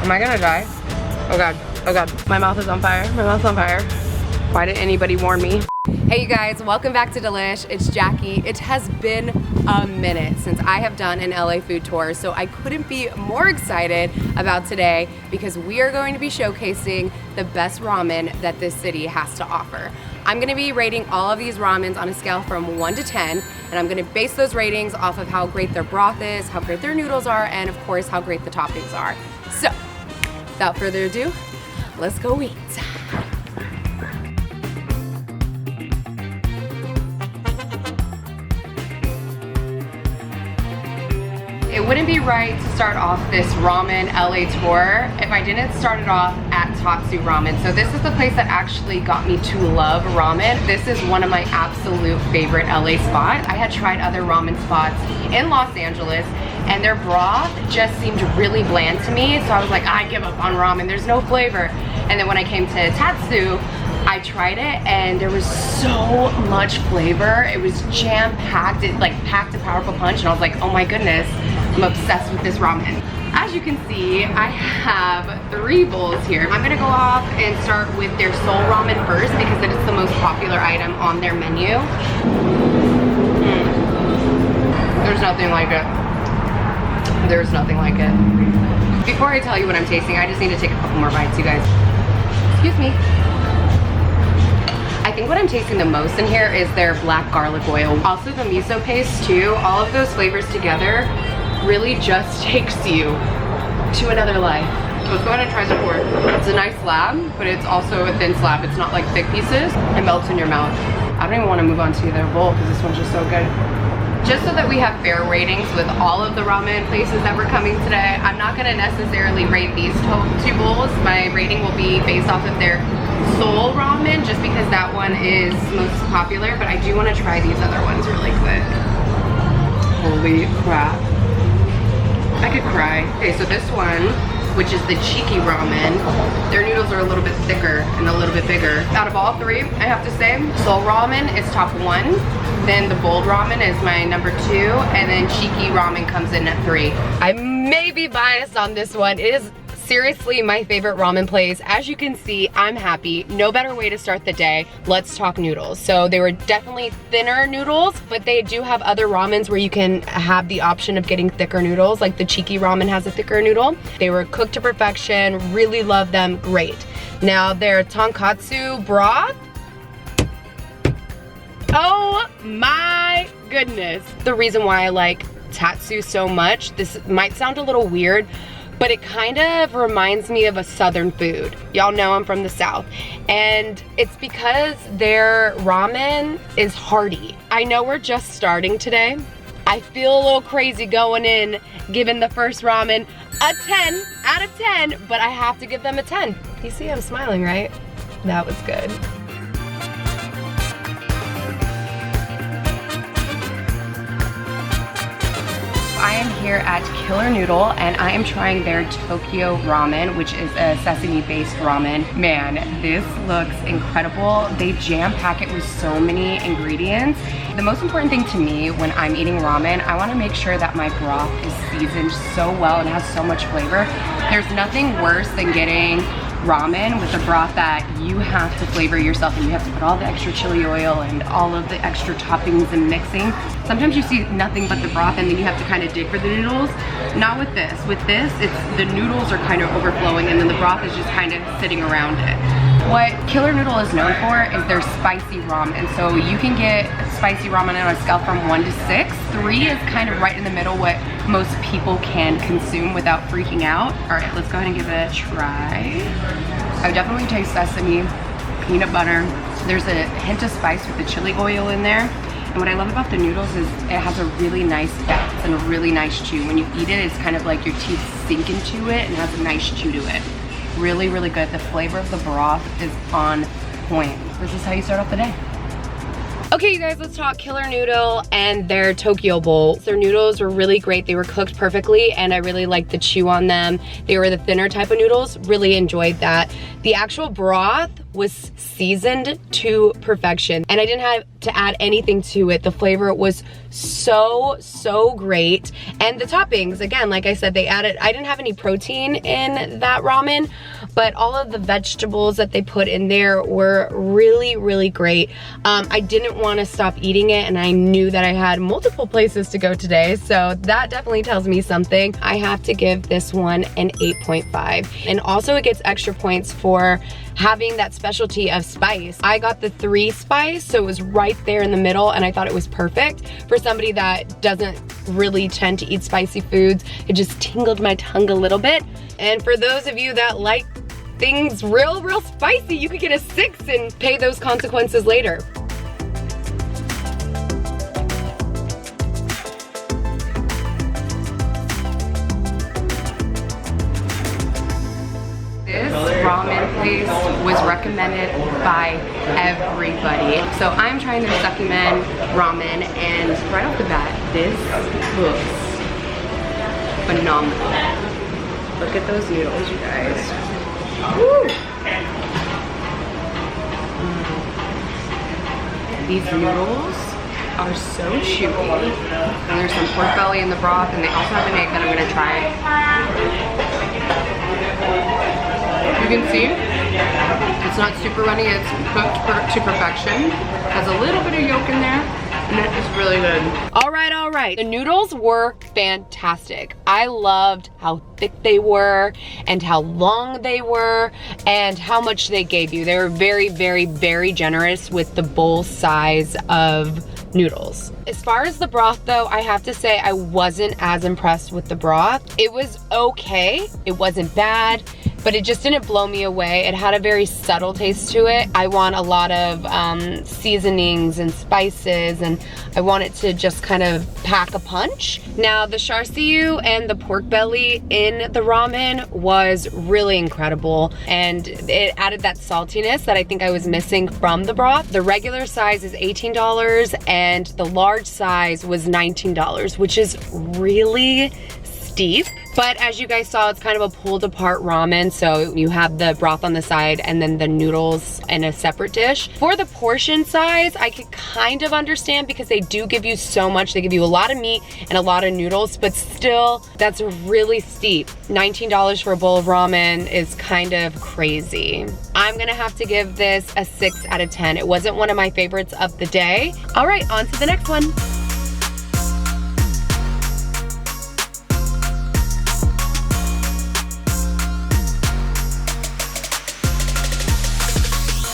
Am I gonna die? Oh God, oh God. My mouth is on fire, my mouth's on fire. Why didn't anybody warn me? Hey you guys, welcome back to Delish. It's Jackie. It has been a minute since I have done an LA food tour, so I couldn't be more excited about today because we are going to be showcasing the best ramen that this city has to offer. I'm gonna be rating all of these ramens on a scale from 1 to 10, and I'm gonna base those ratings off of how great their broth is, how great their noodles are, and of course, how great the toppings are. So, without further ado, let's go eat. It wouldn't be right to start off this ramen LA tour if I didn't start it off at Tatsu Ramen. So this is the place that actually got me to love ramen. This is one of my absolute favorite LA spots. I had tried other ramen spots in Los Angeles and their broth just seemed really bland to me. So I was like, I give up on ramen, there's no flavor. And then when I came to Tatsu, I tried it and there was so much flavor. It was jam-packed, it like packed a powerful punch, and I was like, oh my goodness, I'm obsessed with this ramen. As you can see, I have 3 bowls here. I'm gonna go off and start with their soul ramen first because it is the most popular item on their menu. There's nothing like it. There's nothing like it. Before I tell you what I'm tasting, I just need to take a couple more bites, you guys. Excuse me. I think what I'm tasting the most in here is their black garlic oil. Also the miso paste too. All of those flavors together really just takes you to another life. Let's go ahead and try the pork. It's a nice slab, but it's also a thin slab. It's not like thick pieces. It melts in your mouth. I don't even want to move on to the other bowl because this one's just so good. Just so that we have fair ratings with all of the ramen places that we're coming today, I'm not gonna necessarily rate these 2 bowls. My rating will be based off of their soul ramen, just because that one is most popular, but I do want to try these other ones really quick. Holy crap. I could cry. Okay, so this one, which is the Iki Ramen, their noodles are a little bit thicker and a little bit bigger. Out of all 3, I have to say, soul ramen is top 1, then the bold ramen is my number 2, and then Iki Ramen comes in at 3. I may be biased on this one. It is seriously my favorite ramen place. As you can see, I'm happy. No better way to start the day. Let's talk noodles. So they were definitely thinner noodles, but they do have other ramens where you can have the option of getting thicker noodles, like the Iki Ramen has a thicker noodle. They were cooked to perfection, really love them, great. Now their tonkatsu broth, oh my goodness. The reason why I like Tatsu so much, this might sound a little weird, but it kind of reminds me of a southern food. Y'all know I'm from the South. And it's because their ramen is hearty. I know we're just starting today. I feel a little crazy going in, giving the first ramen a 10 out of 10, but I have to give them a 10. You see I'm smiling, right? That was good. I am here at Killer Noodle and I am trying their Tokyo Ramen, which is a sesame-based ramen. Man, this looks incredible. They jam-pack it with so many ingredients. The most important thing to me when I'm eating ramen, I want to make sure that my broth is seasoned so well and has so much flavor. There's nothing worse than getting ramen with a broth that you have to flavor yourself and you have to put all the extra chili oil and all of the extra toppings and mixing. Sometimes you see nothing but the broth and then you have to kind of dig for the noodles. Not with this. With this, it's the noodles are kind of overflowing and then the broth is just kind of sitting around it. What Killer Noodle is known for is their spicy ramen. So you can get spicy ramen on a scale from 1 to 6. 3 is kind of right in the middle, what most people can consume without freaking out. All right, let's go ahead and give it a try. I definitely taste sesame, peanut butter. There's a hint of spice with the chili oil in there. And what I love about the noodles is it has a really nice depth and a really nice chew. When you eat it, it's kind of like your teeth sink into it and has a nice chew to it. Really, really good. The flavor of the broth is on point. This is how you start off the day. Okay, you guys, let's talk Killer Noodle and their Tokyo Bowl. Their noodles were really great. They were cooked perfectly, and I really liked the chew on them. They were the thinner type of noodles. Really enjoyed that. The actual broth was seasoned to perfection, and I didn't have to add anything to it. The flavor was so great. And the toppings, again, like I said, I didn't have any protein in that ramen, but all of the vegetables that they put in there were really great. I didn't want to stop eating it, and I knew that I had multiple places to go today, so that definitely tells me something. I have to give this one an 8.5. And also it gets extra points for having that specialty of spice. I got the 3 spice, so it was right there in the middle, and I thought it was perfect for somebody that doesn't really tend to eat spicy foods. It just tingled my tongue a little bit. And for those of you that like things real spicy, you could get a 6 and pay those consequences later. This ramen place was recommended by everybody. So I'm trying their Sukimen ramen, and right off the bat, this looks phenomenal. Look at those noodles, you guys. Woo! These noodles are so chewy. And there's some pork belly in the broth, and they also have an egg that I'm gonna try. You can see it's not super runny, it's cooked to perfection. Has a little bit of yolk in there, and it is really good. All right. The noodles were fantastic. I loved how thick they were and how long they were and how much they gave you. They were very generous with the bowl size of noodles. As far as the broth though, I have to say I wasn't as impressed with the broth. It was okay, it wasn't bad, but it just didn't blow me away. It had a very subtle taste to it. I want a lot of seasonings and spices, and I want it to just kind of pack a punch. Now the char siu and the pork belly in the ramen was really incredible, and it added that saltiness that I think I was missing from the broth. The regular size is $18 and the large size was $19, which is really steep. But as you guys saw, it's kind of a pulled apart ramen, so you have the broth on the side and then the noodles in a separate dish. For the portion size, I could kind of understand because they do give you so much. They give you a lot of meat and a lot of noodles, but still, that's really steep. $19 for a bowl of ramen is kind of crazy. I'm gonna have to give this a 6 out of 10. It wasn't one of my favorites of the day. All right, on to the next one.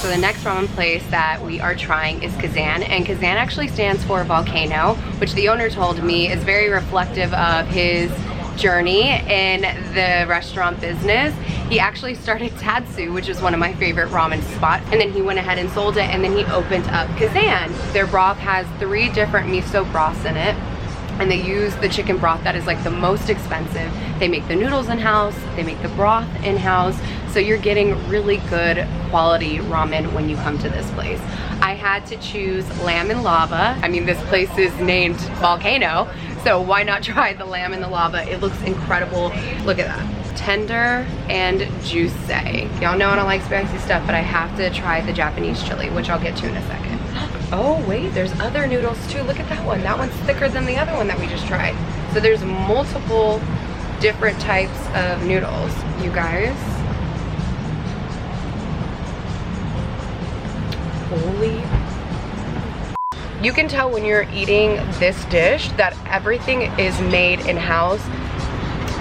So the next ramen place that we are trying is Kazan, and Kazan actually stands for volcano, which the owner told me is very reflective of his journey in the restaurant business. He actually started Tatsu, which is one of my favorite ramen spots, and then he went ahead and sold it, and then he opened up Kazan. Their broth has 3 different miso broths in it, and they use the chicken broth that is like the most expensive. They make the noodles in-house, they make the broth in-house, so you're getting really good quality ramen when you come to this place. I had to choose lamb and lava. I mean, this place is named Volcano, so why not try the lamb and the lava? It looks incredible. Look at that. Tender and juicy. Y'all know I don't like spicy stuff, but I have to try the Japanese chili, which I'll get to in a second. Oh wait, there's other noodles too. Look at that one. That one's thicker than the other one that we just tried. So there's multiple different types of noodles, you guys. Holy. You can tell when you're eating this dish that everything is made in-house.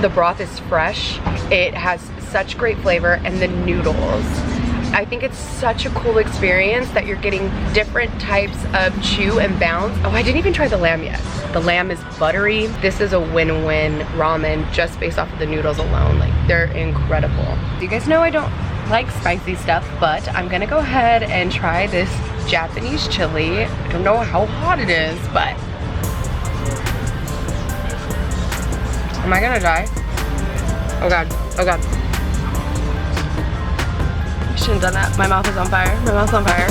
The broth is fresh. It has such great flavor, and the noodles. I think it's such a cool experience that you're getting different types of chew and bounce. Oh, I didn't even try the lamb yet. The lamb is buttery. This is a win-win ramen just based off of the noodles alone. Like, they're incredible. You guys know I don't like spicy stuff, but I'm gonna go ahead and try this Japanese chili. I don't know how hot it is, but am I gonna die? Oh god, oh god. I shouldn't have done that. My mouth is on fire. My mouth's on fire.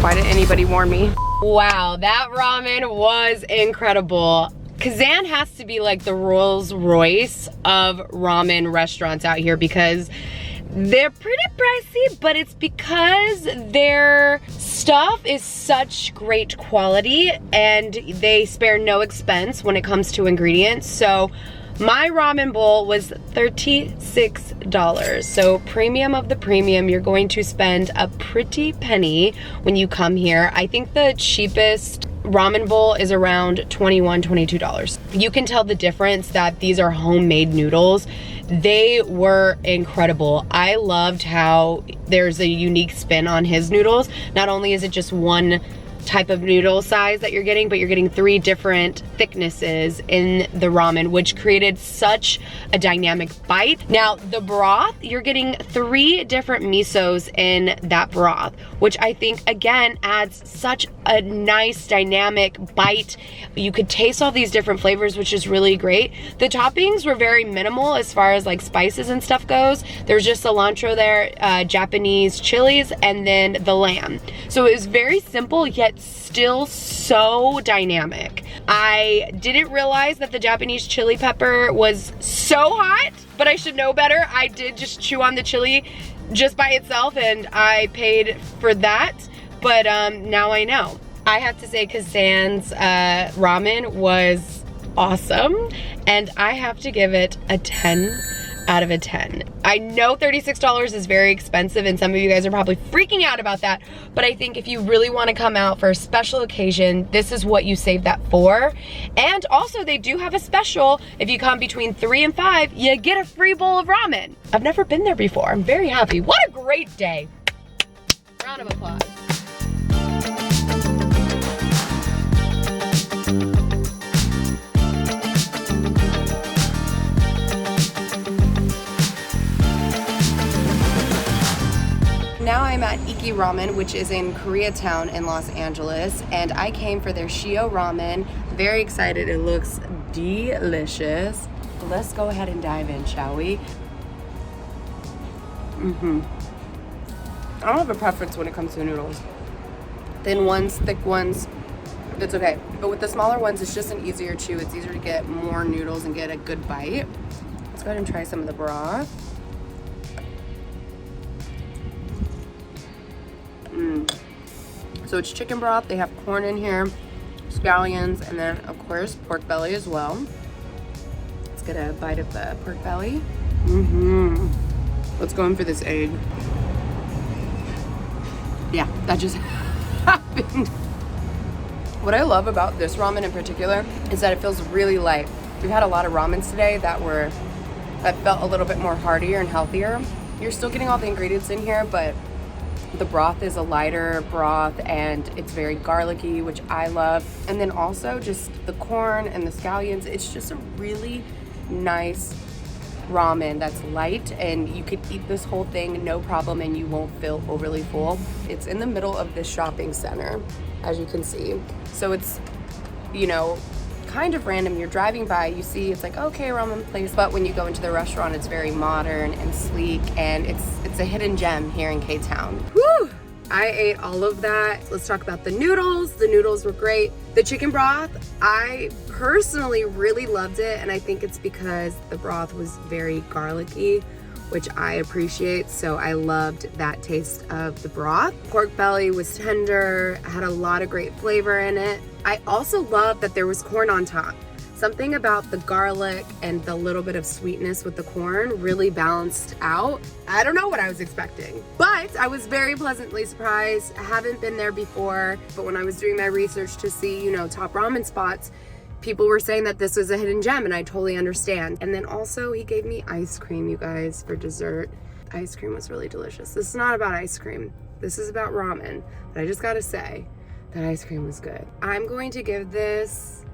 Why didn't anybody warn me? Wow, that ramen was incredible. Kazan has to be like the Rolls Royce of ramen restaurants out here because they're pretty pricey, but it's because their stuff is such great quality and they spare no expense when it comes to ingredients. So my ramen bowl was $36. So premium of the premium, you're going to spend a pretty penny when you come here. I think the cheapest ramen bowl is around $21, $22. You can tell the difference that these are homemade noodles. They were incredible. I loved how there's a unique spin on his noodles. Not only is it just one type of noodle size that you're getting, but you're getting 3 different thicknesses in the ramen, which created such a dynamic bite. Now the broth, you're getting 3 different misos in that broth, which I think again adds such a nice dynamic bite. You could taste all these different flavors, which is really great. The toppings were very minimal as far as like spices and stuff goes. There's just cilantro there, Japanese chilies, and then the lamb. So it was very simple yet still so dynamic. I didn't realize that the Japanese chili pepper was so hot, but I should know better. I did just chew on the chili just by itself and I paid for that, but now I know. I have to say Kazan's ramen was awesome and I have to give it a 10 out of a 10. I know $36 is very expensive and some of you guys are probably freaking out about that, but I think if you really want to come out for a special occasion, this is what you save that for. And also they do have a special. If you come between 3 and 5, you get a free bowl of ramen. I've never been there before. I'm very happy. What a great day. Round of applause. Now I'm at Iki Ramen, which is in Koreatown in Los Angeles, and I came for their Shio Ramen. Very excited, it looks delicious. Let's go ahead and dive in, shall we? I don't have a preference when it comes to noodles. Thin ones, thick ones, that's okay. But with the smaller ones, it's just an easier chew. It's easier to get more noodles and get a good bite. Let's go ahead and try some of the broth. So it's chicken broth, they have corn in here, scallions, and then of course pork belly as well. Let's get a bite of the pork belly. Let's go in for this egg. Yeah, that just happened. What I love about this ramen in particular is that it feels really light. We've had a lot of ramens today that felt a little bit more heartier and healthier. You're still getting all the ingredients in here, but the broth is a lighter broth and it's very garlicky, which I love. And then also just the corn and the scallions. It's just a really nice ramen that's light and you could eat this whole thing no problem and you won't feel overly full. It's in the middle of this shopping center, as you can see. So it's, you know, kind of random. You're driving by, you see it's like, okay, ramen place, but when you go into the restaurant, it's very modern and sleek, and it's a hidden gem here in K-Town. Woo! I ate all of that. Let's talk about the noodles. The noodles were great. The chicken broth, I personally really loved it, and I think it's because the broth was very garlicky, which I appreciate, so I loved that taste of the broth. Pork belly was tender, had a lot of great flavor in it. I also love that there was corn on top. Something about the garlic and the little bit of sweetness with the corn really balanced out. I don't know what I was expecting, but I was very pleasantly surprised. I haven't been there before, but when I was doing my research to see, you know, top ramen spots, people were saying that this was a hidden gem, and I totally understand. And then also he gave me ice cream, you guys, for dessert. The ice cream was really delicious. This is not about ice cream. This is about ramen, but I just gotta say, that ice cream was good. I'm going to give this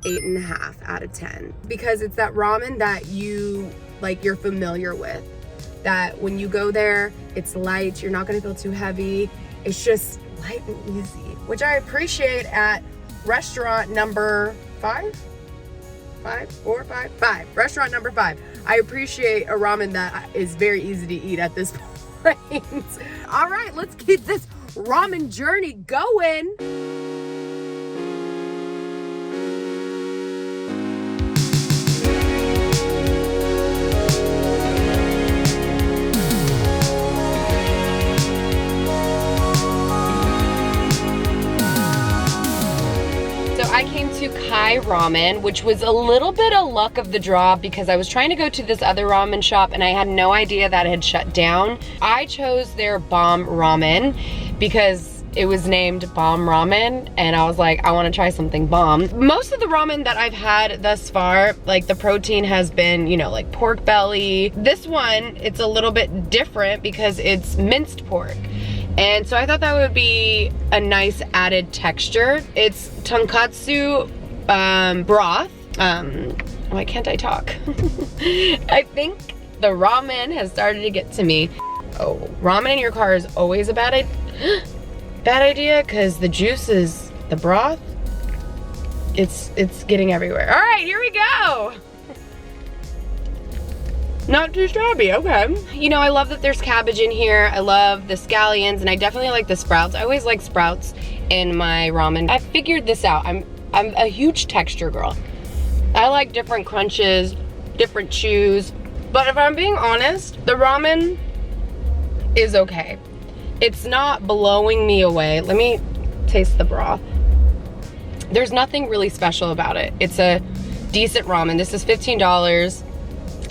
8.5 out of 10 because it's that ramen that you're familiar with. That when you go there, it's light, you're not gonna feel too heavy. It's just light and easy, which I appreciate at restaurant number 5. Restaurant number 5. I appreciate a ramen that is very easy to eat at this point. All right, let's keep this ramen journey going. I came to Iki Ramen, which was a little bit of luck of the draw because I was trying to go to this other ramen shop and I had no idea that it had shut down. I chose their bomb ramen because it was named bomb ramen and I was like, I want to try something bomb. Most of the ramen that I've had thus far, like the protein has been, you know, like pork belly. This one, it's a little bit different because it's minced pork. And so I thought that would be a nice added texture. It's tonkatsu broth. Why can't I talk? I think the ramen has started to get to me. Oh, ramen in your car is always a bad idea because the juice is the broth. It's getting everywhere. All right, here we go. Not too shabby, okay. You know, I love that there's cabbage in here. I love the scallions, and I definitely like the sprouts. I always like sprouts in my ramen. I figured this out. I'm a huge texture girl. I like different crunches, different chews, but if I'm being honest, the ramen is okay. It's not blowing me away. Let me taste the broth. There's nothing really special about it. It's a decent ramen. This is $15.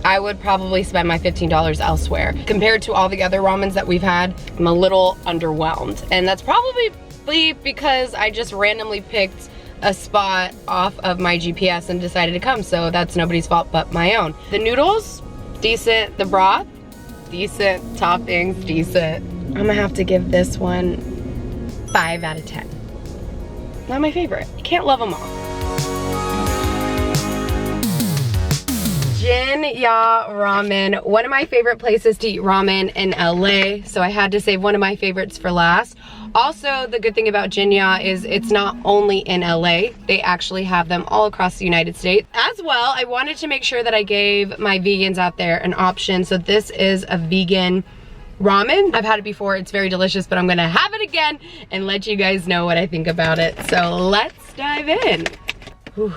I would probably spend my $15 elsewhere. Compared to all the other ramens that we've had, I'm a little underwhelmed. And that's probably because I just randomly picked a spot off of my GPS and decided to come, so that's nobody's fault but my own. The noodles, decent. The broth, decent. Toppings, decent. I'm gonna have to give this one 5 out of 10. Not my favorite. You can't love them all. JINYA Ramen, one of my favorite places to eat ramen in LA, so I had to save one of my favorites for last. Also, the good thing about JINYA is it's not only in LA, they actually have them all across the United States. As well, I wanted to make sure that I gave my vegans out there an option, so this is a vegan ramen. I've had it before, it's very delicious, but I'm gonna have it again and let you guys know what I think about it. So let's dive in. Whew.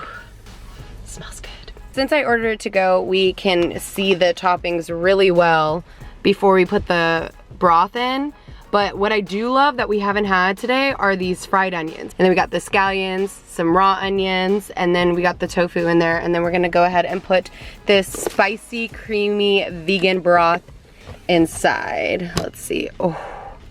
Smells good. Since I ordered it to go, we can see the toppings really well before we put the broth in. But what I do love that we haven't had today are these fried onions. And then we got the scallions, some raw onions, and then we got the tofu in there. And then we're gonna go ahead and put this spicy, creamy vegan broth inside. Let's see. Oh.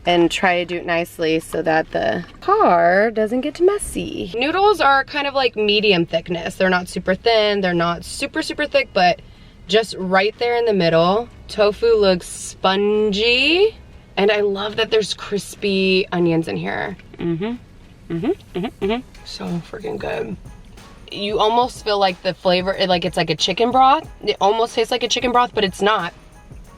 And try to do it nicely so that the car doesn't get messy. Noodles are kind of like medium thickness. They're not super thin, they're not super thick, but just right there in the middle. Tofu looks spongy, and I love that there's crispy onions in here. So freaking good. You almost feel like the flavor, like it's like a chicken broth. It almost tastes like a chicken broth, but it's not.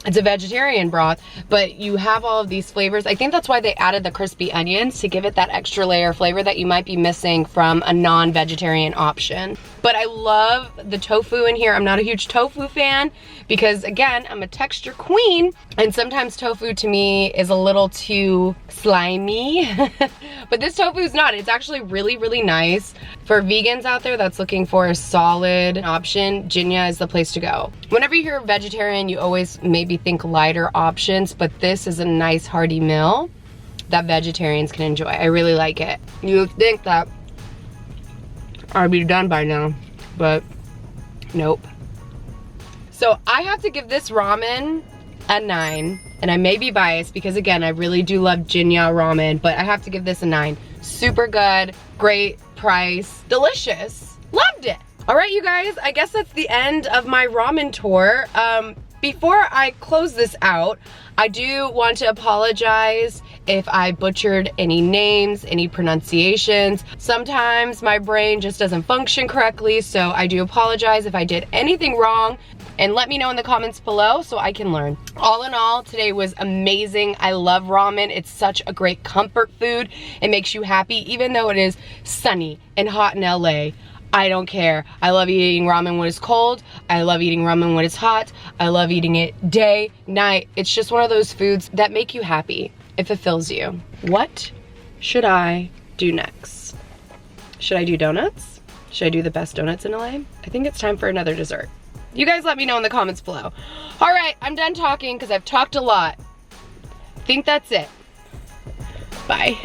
It's a vegetarian broth, but you have all of these flavors. I think that's why they added the crispy onions, to give it that extra layer of flavor that you might be missing from a non-vegetarian option. But I love the tofu in here. I'm not a huge tofu fan because, again, I'm a texture queen, and sometimes tofu to me is a little too slimy. But this tofu is not. It's actually really nice. For vegans out there that's looking for a solid option, JINYA is the place to go. Whenever you hear vegetarian, you always maybe think lighter options, but this is a nice hearty meal that vegetarians can enjoy. I really like it. You would think that I'd be done by now, but nope. So I have to give this ramen a 9, and I may be biased because, again, I really do love JINYA Ramen, but I have to give this a 9. Super good, great price, delicious, loved it. All right, you guys, I guess that's the end of my ramen tour. Before I close this out, I do want to apologize if I butchered any names, any pronunciations. Sometimes my brain just doesn't function correctly, so I do apologize if I did anything wrong, and let me know in the comments below so I can learn. All in all, today was amazing. I love ramen. It's such a great comfort food. It makes you happy, even though it is sunny and hot in LA. I don't care. I love eating ramen when it's cold. I love eating ramen when it's hot. I love eating it day, night. It's just one of those foods that make you happy. It fulfills you. What should I do next? Should I do donuts? Should I do the best donuts in LA? I think it's time for another dessert. You guys let me know in the comments below. All right, I'm done talking because I've talked a lot. I think that's it. Bye.